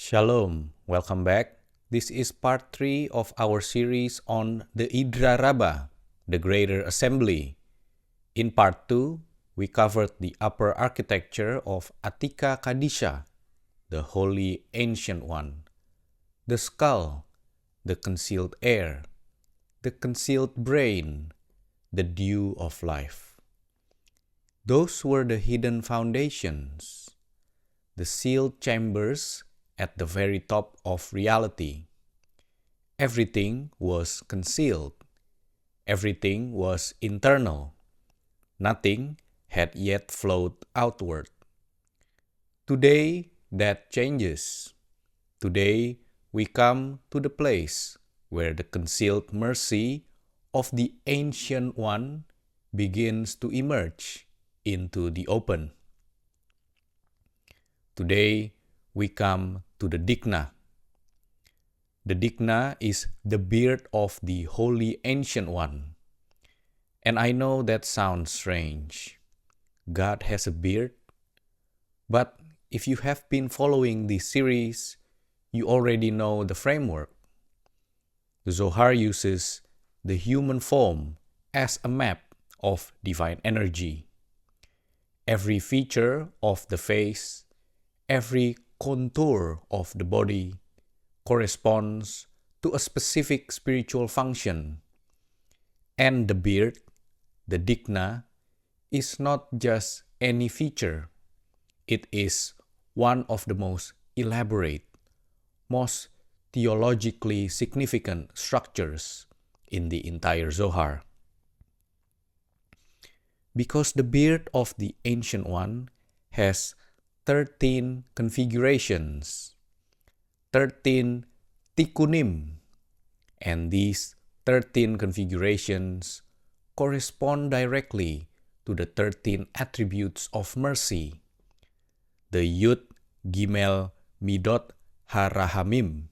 Shalom, welcome back. This is part 3 of our series on the Idra Rabbah, the Greater Assembly. In part 2, we covered the upper architecture of Atika Kadisha, the Holy Ancient One, the skull, the concealed air, the concealed brain, the dew of life. Those were the hidden foundations, the sealed chambers at the very top of reality. Everything was concealed. Everything was internal. Nothing had yet flowed outward. Today, that changes. Today, we come to the place where the concealed mercy of the Ancient One begins to emerge into the open. Today, we come to the Dikna. The Dikna is the beard of the Holy Ancient One. And I know that sounds strange. God has a beard. But if you have been following this series, you already know the framework. The Zohar uses the human form as a map of divine energy. Every feature of the face, every contour of the body corresponds to a specific spiritual function. And the beard, the Dikna, is not just any feature. It is one of the most elaborate, most theologically significant structures in the entire Zohar. Because the beard of the Ancient One has 13 configurations, 13 tikkunim, and these 13 configurations correspond directly to the 13 attributes of mercy, the Yud, Gimel, Midot, Harahamim,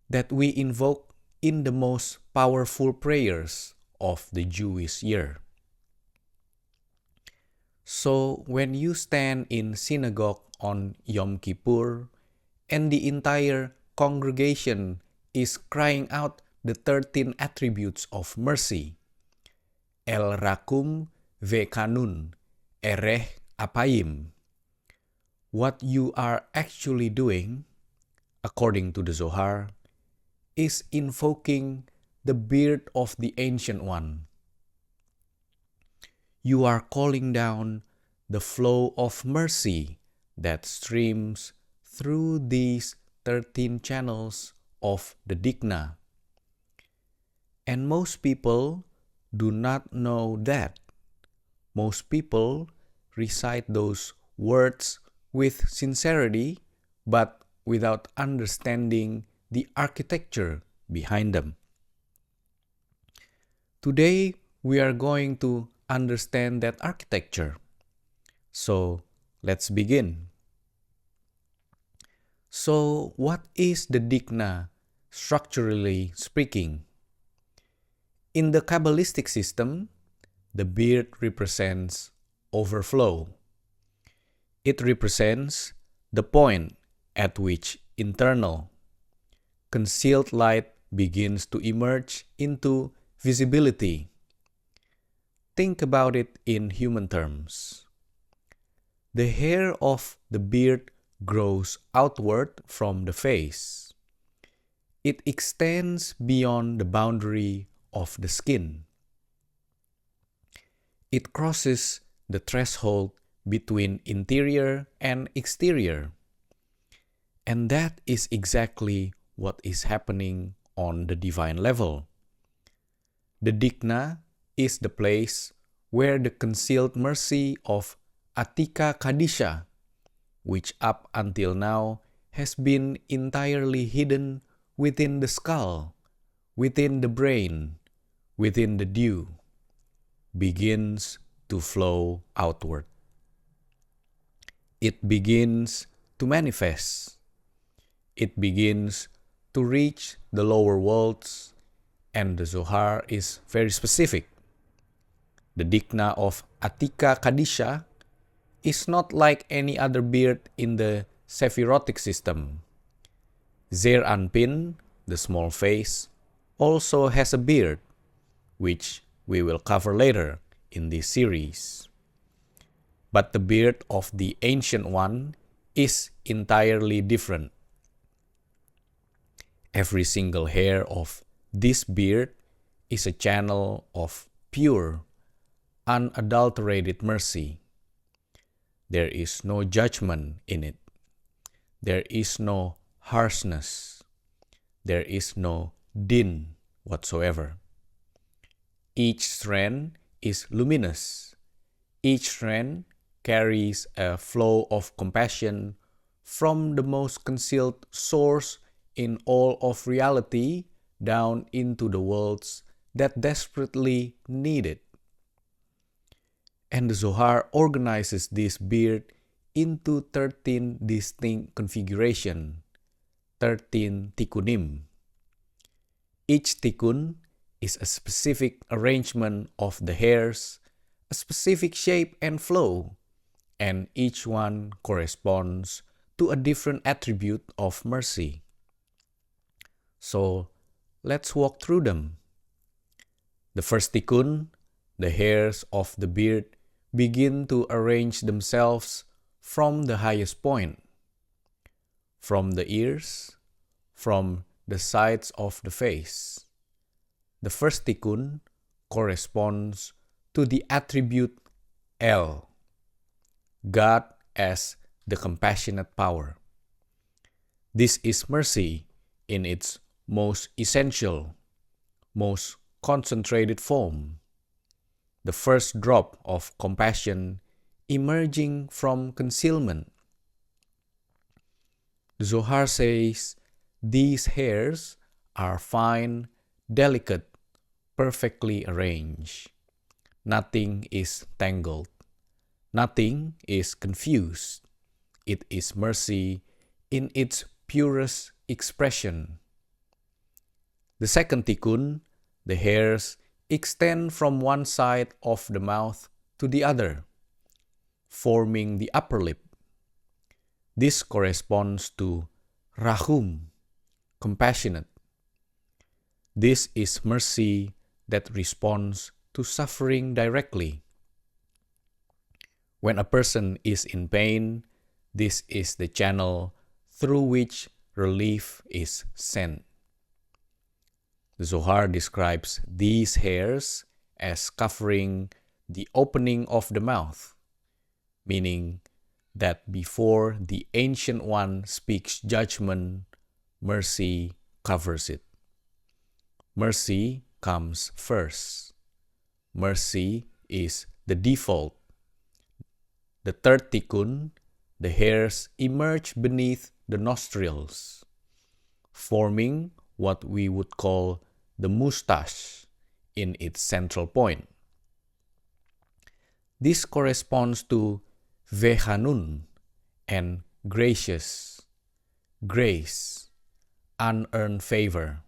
that we invoke in the most powerful prayers of the Jewish year. So when you stand in synagogue on Yom Kippur and the entire congregation is crying out the 13 attributes of mercy, El Rakum Vekanun Ereh Apayim, what you are actually doing, according to the Zohar, is invoking the beard of the Ancient One. You are calling down the flow of mercy that streams through these 13 channels of the Dikna. And most people do not know that. Most people recite those words with sincerity, but without understanding the architecture behind them. Today, we are going to understand that architecture. So, let's begin. So, what is the Dikna, structurally speaking? In the Kabbalistic system, the beard represents overflow. It represents the point at which internal, concealed light begins to emerge into visibility. Think about it in human terms. The hair of the beard grows outward from the face. It extends beyond the boundary of the skin. It crosses the threshold between interior and exterior. And that is exactly what is happening on the divine level. The Dikna is the place where the concealed mercy of Atika Kadisha, which up until now has been entirely hidden within the skull, within the brain, within the dew, begins to flow outward. It begins to manifest. It begins to reach the lower worlds, and the Zohar is very specific. The Dikna of Atika Kadisha is not like any other beard in the Sephirotic system. Zeir Anpin, the small face, also has a beard, which we will cover later in this series. But the beard of the Ancient One is entirely different. Every single hair of this beard is a channel of pure, unadulterated mercy. There is no judgment in it. There is no harshness. There is no din whatsoever. Each strand is luminous. Each strand carries a flow of compassion from the most concealed source in all of reality down into the worlds that desperately need it. And the Zohar organizes this beard into 13 distinct configurations, 13 tikkunim. Each tikkun is a specific arrangement of the hairs, a specific shape and flow, and each one corresponds to a different attribute of mercy. So, let's walk through them. The first tikkun, the hairs of the beard begin to arrange themselves from the highest point, from the ears, from the sides of the face. The first tikkun corresponds to the attribute El, God as the compassionate power. This is mercy in its most essential, most concentrated form, the first drop of compassion emerging from concealment. The Zohar says these hairs are fine, delicate, perfectly arranged. Nothing is tangled. Nothing is confused. It is mercy in its purest expression. The second tikkun, the hairs extend from one side of the mouth to the other, forming the upper lip. This corresponds to Rahum, compassionate. This is mercy that responds to suffering directly. When a person is in pain, this is the channel through which relief is sent. The Zohar describes these hairs as covering the opening of the mouth, meaning that before the Ancient One speaks judgment, mercy covers it. Mercy comes first. Mercy is the default. The third tikkun, the hairs emerge beneath the nostrils, forming what we would call the mustache in its central point. This corresponds to Vehanun and gracious, grace, unearned favor.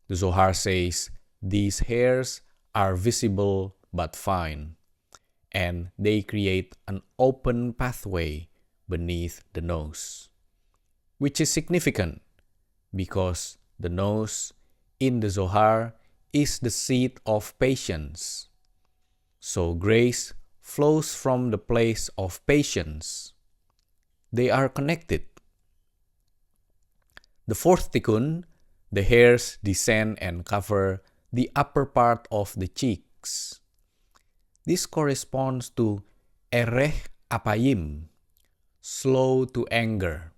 The Zohar says these hairs are visible but fine, and they create an open pathway beneath the nose, which is significant because the nose in the Zohar is the seat of patience. So grace flows from the place of patience. They are connected. The fourth tikkun, the hairs descend and cover the upper part of the cheeks. This corresponds to Erech Apayim, slow to anger.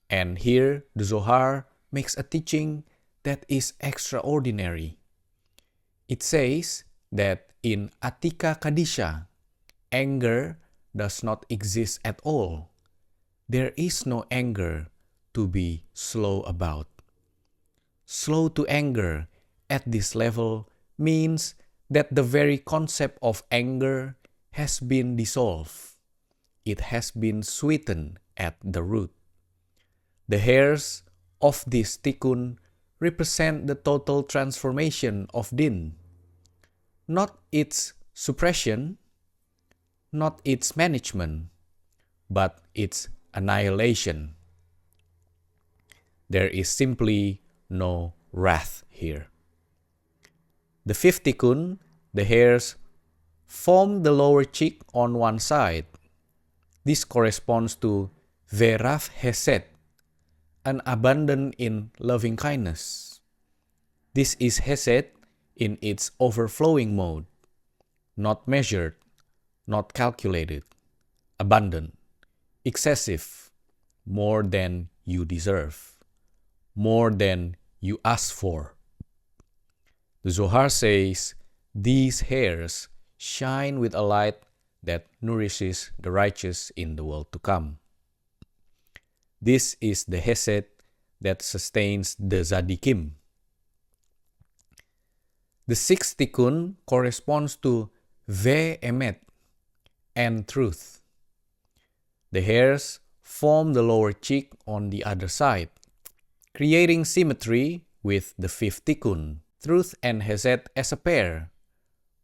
And here the Zohar makes a teaching that is extraordinary. It says that in Atika Kadisha, anger does not exist at all. There is no anger to be slow about. Slow to anger at this level means that the very concept of anger has been dissolved. It has been sweetened at the root. The hairs of this tikkun represent the total transformation of din, not its suppression, not its management, but its annihilation. There is simply no wrath here. The fifth tikkun, the hairs form the lower cheek on one side. This corresponds to Verav Hesed, an abundance in loving kindness. This is Hesed in its overflowing mode, not measured, not calculated, abundant, excessive, more than you deserve, more than you ask for. The Zohar says, these hairs shine with a light that nourishes the righteous in the world to come. This is the Hesed that sustains the Tzaddikim. The sixth tikkun corresponds to Ve-Emet and truth. The hairs form the lower cheek on the other side, creating symmetry with the fifth tikkun, truth and Hesed as a pair.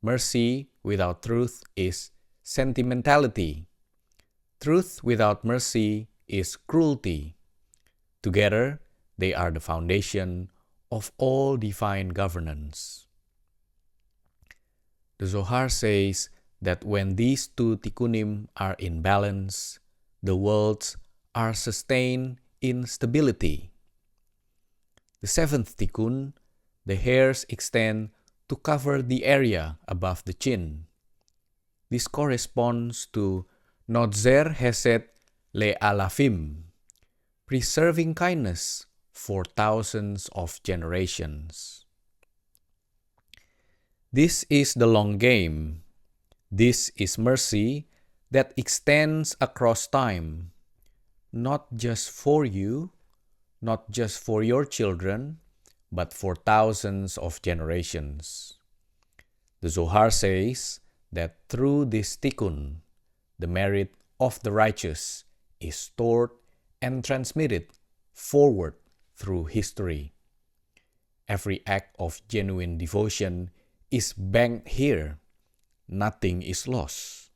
Mercy without truth is sentimentality. Truth without mercy is cruelty. Together, they are the foundation of all divine governance. The Zohar says that when these two tikkunim are in balance, the worlds are sustained in stability. The seventh tikkun, the hairs extend to cover the area above the chin. This corresponds to Notzer Hesed Le'alafim, preserving kindness for thousands of generations. This is the long game. This is mercy that extends across time, not just for you, not just for your children, but for thousands of generations. The Zohar says that through this tikkun, the merit of the righteous is stored and transmitted forward through history. Every act of genuine devotion is banked here. Nothing is lost.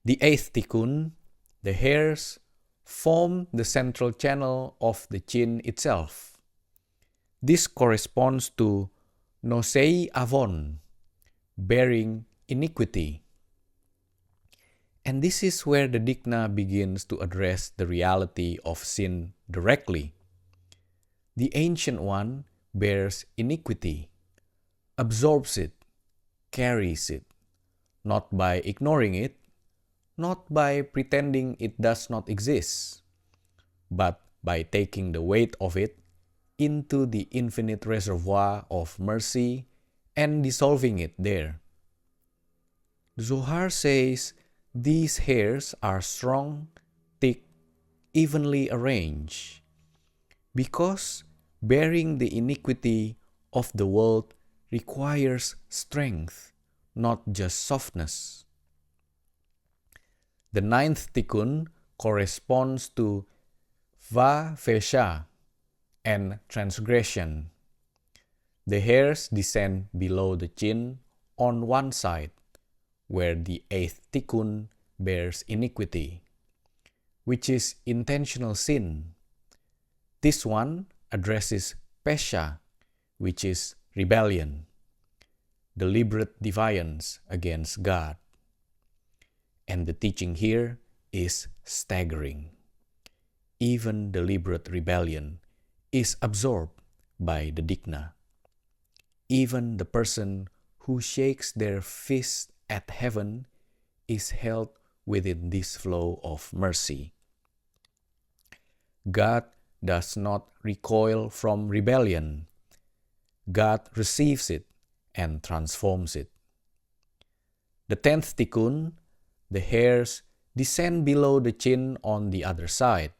The eighth tikkun, the hairs, form the central channel of the chin itself. This corresponds to Nosei Avon, bearing iniquity. And this is where the Dikna begins to address the reality of sin directly. The Ancient One bears iniquity, absorbs it, carries it, not by ignoring it, not by pretending it does not exist, but by taking the weight of it into the infinite reservoir of mercy and dissolving it there. The Zohar says these hairs are strong, thick, evenly arranged, because bearing the iniquity of the world requires strength, not just softness. The ninth tikkun corresponds to Va-Vesha and transgression. The hairs descend below the chin on one side, where the eighth tikkun bears iniquity, which is intentional sin. This one addresses Pesha, which is rebellion, deliberate defiance against God. And the teaching here is staggering. Even deliberate rebellion is absorbed by the Dikna. Even the person who shakes their fist at heaven is held within this flow of mercy. God does not recoil from rebellion. God receives it and transforms it. The 10th tikkun, the hairs descend below the chin on the other side.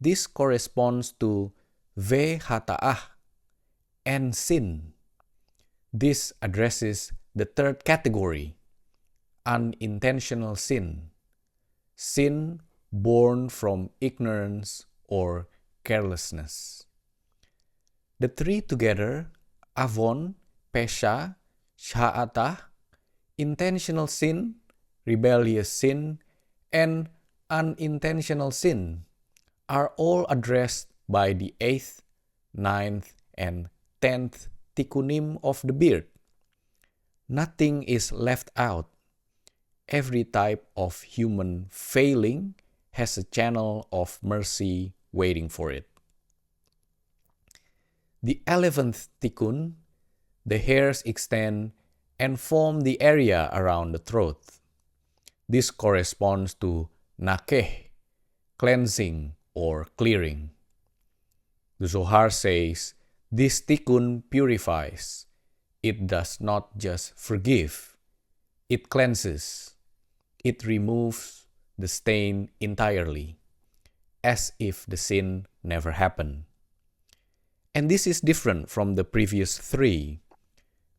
This corresponds to Ve-Hata'ah and sin. This addresses the third category, unintentional sin, sin born from ignorance or carelessness. The three together, Avon, Pesha, Sha'atah, intentional sin, rebellious sin, and unintentional sin, are all addressed by the 8th, 9th, and 10th tikkunim of the beard. Nothing is left out. Every type of human failing has a channel of mercy waiting for it. The 11th tikkun, the hairs extend and form the area around the throat. This corresponds to nakeh, cleansing or clearing. The Zohar says, this tikkun purifies. It does not just forgive, it cleanses. It removes the stain entirely, as if the sin never happened. And this is different from the previous three: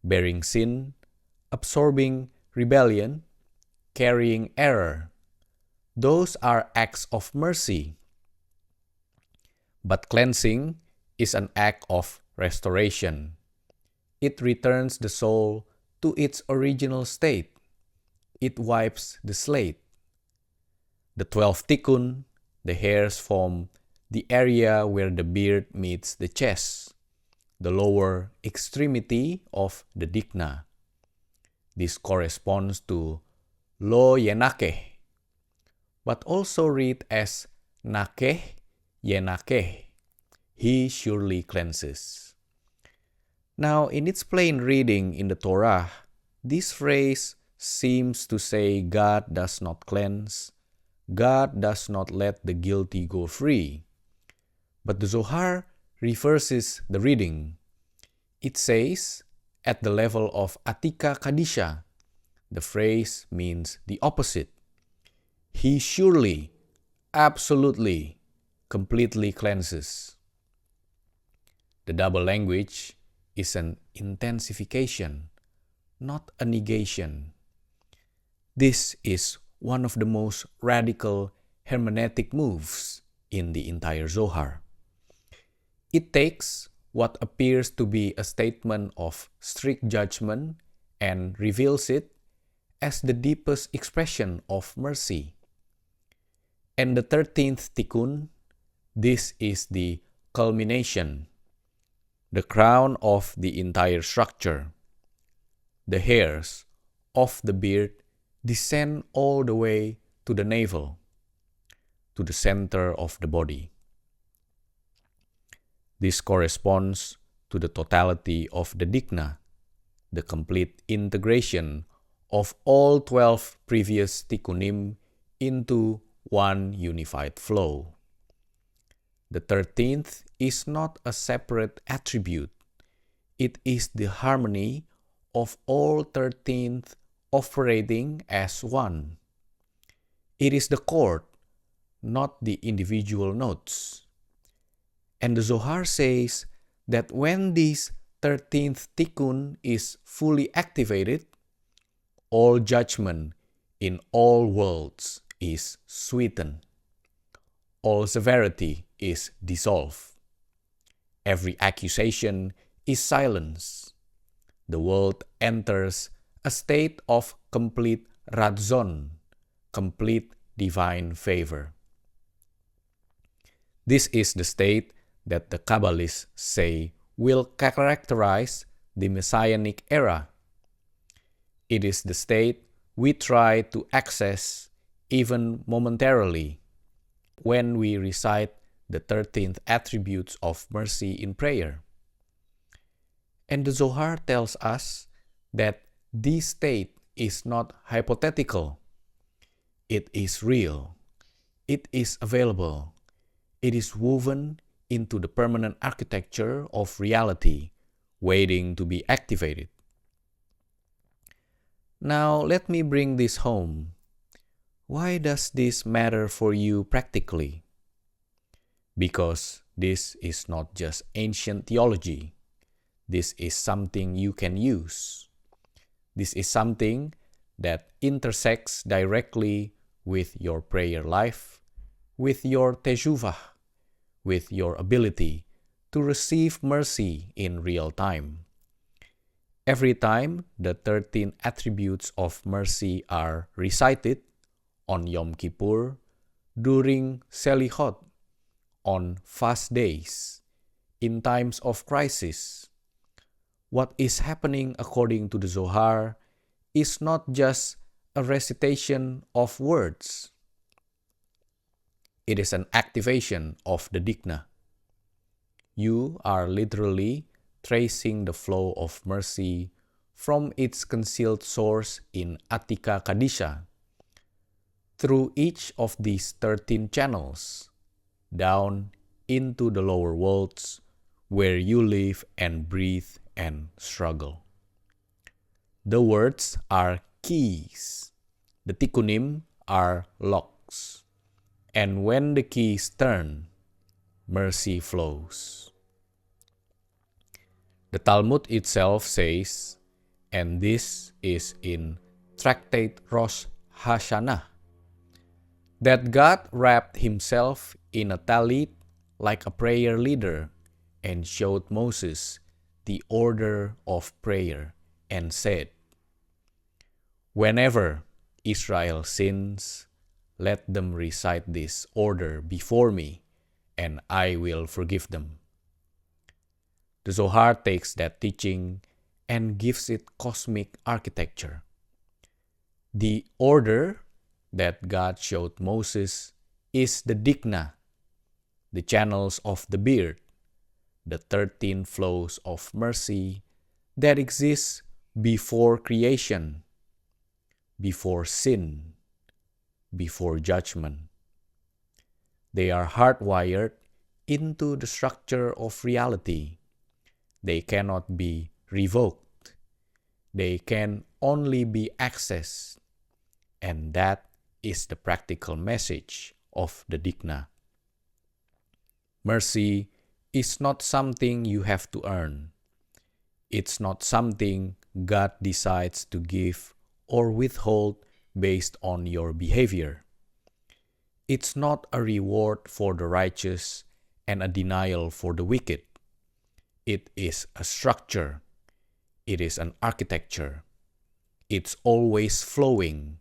bearing sin, absorbing rebellion, carrying error. Those are acts of mercy. But cleansing is an act of restoration. It returns the soul to its original state. It wipes the slate. The 12th tikkun, the hairs form the area where the beard meets the chest, the lower extremity of the dikna. This corresponds to lo yenakeh, but also read as nakeh yenakeh. He surely cleanses. Now, in its plain reading in the Torah, this phrase seems to say God does not cleanse, God does not let the guilty go free. But the Zohar reverses the reading. It says, at the level of Atika Kadisha, the phrase means the opposite. He surely, absolutely, completely cleanses. The double language is an intensification, not a negation. This is one of the most radical hermeneutic moves in the entire Zohar. It takes what appears to be a statement of strict judgment and reveals it as the deepest expression of mercy. And the 13th tikkun, this is the culmination, the crown of the entire structure. The hairs of the beard descend all the way to the navel, to the center of the body. This corresponds to the totality of the dikna, the complete integration of all 12 previous tikkunim into one unified flow. The 13th is not a separate attribute. It is the harmony of all 13th operating as one. It is the chord, not the individual notes. And the Zohar says that when this 13th tikkun is fully activated, all judgment in all worlds is sweetened. All severity is dissolved. Every accusation is silenced. The world enters a state of complete radzon, complete divine favor. This is the state that the Kabbalists say will characterize the Messianic era. It is the state we try to access even momentarily when we recite the 13th attributes of mercy in prayer. And the Zohar tells us that this state is not hypothetical. It is real. It is available. It is woven into the permanent architecture of reality, waiting to be activated. Now, let me bring this home. Why does this matter for you practically? Because this is not just ancient theology. This is something you can use. This is something that intersects directly with your prayer life, with your teshuvah, with your ability to receive mercy in real time. Every time the 13 attributes of mercy are recited on Yom Kippur, during Selichot, on fast days, in times of crisis. What is happening according to the Zohar is not just a recitation of words. It is an activation of the Dikna. You are literally tracing the flow of mercy from its concealed source in Atika Kadisha through each of these 13 channels, down into the lower worlds where you live and breathe and struggle. The words are keys. The tikkunim are locks. And when the keys turn, mercy flows. The Talmud itself says, and this is in Tractate Rosh Hashanah, that God wrapped himself in a talit like a prayer leader and showed Moses the order of prayer and said, "Whenever Israel sins, let them recite this order before me, and I will forgive them." The Zohar takes that teaching and gives it cosmic architecture. The order that God showed Moses is the Dikna, the channels of the beard, the 13 flows of mercy that exist before creation, before sin, before judgment. They are hardwired into the structure of reality. They cannot be revoked. They can only be accessed. And that is the practical message of the Dikna. Mercy is not something you have to earn. It's not something God decides to give or withhold based on your behavior. It's not a reward for the righteous and a denial for the wicked. It is a structure. It is an architecture. It's always flowing.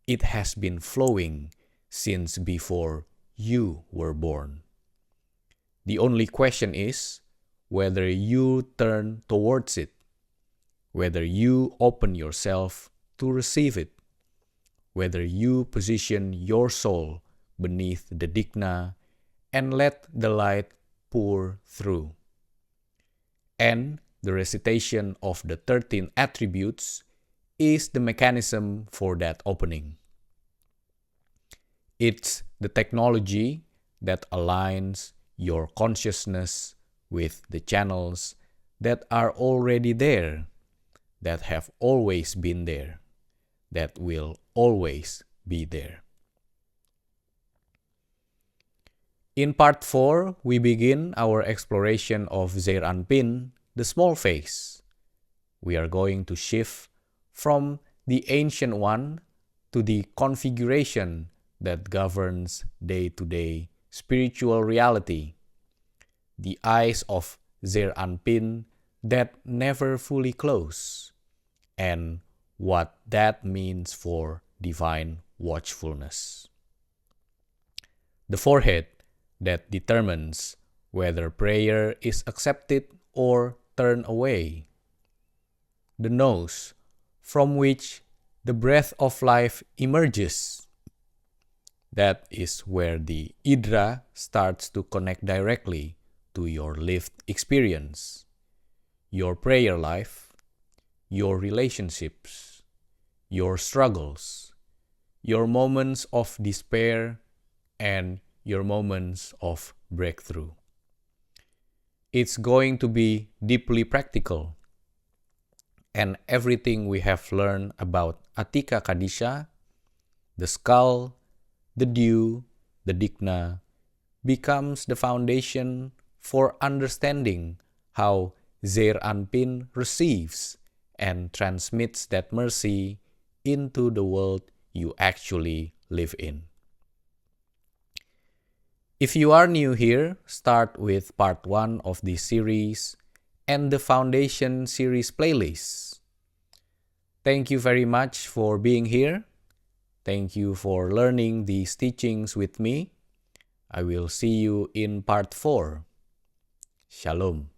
It has been flowing since before you were born. The only question is whether you turn towards it, whether you open yourself to receive it, whether you position your soul beneath the Dikna and let the light pour through. And the recitation of the 13 attributes is the mechanism for that opening. It's the technology that aligns your consciousness with the channels that are already there, that have always been there, that will always be there. In part 4, we begin our exploration of Zeir Anpin, the small face. We are going to shift from the ancient one to the configuration that governs day-to-day spiritual reality, the eyes of Zeir Anpin that never fully close, and what that means for divine watchfulness. The forehead that determines whether prayer is accepted or turned away. The nose from which the breath of life emerges. That is where the Idra starts to connect directly to your lived experience, your prayer life, your relationships, your struggles, your moments of despair, and your moments of breakthrough. It's going to be deeply practical. And everything we have learned about Atika Kadisha, the skull, the dew, the Dikna, becomes the foundation for understanding how Zeir Anpin receives and transmits that mercy into the world you actually live in. If you are new here, start with part 1 of this series and the Foundation series playlist. Thank you very much for being here. Thank you for learning these teachings with me. I will see you in part 4. Shalom.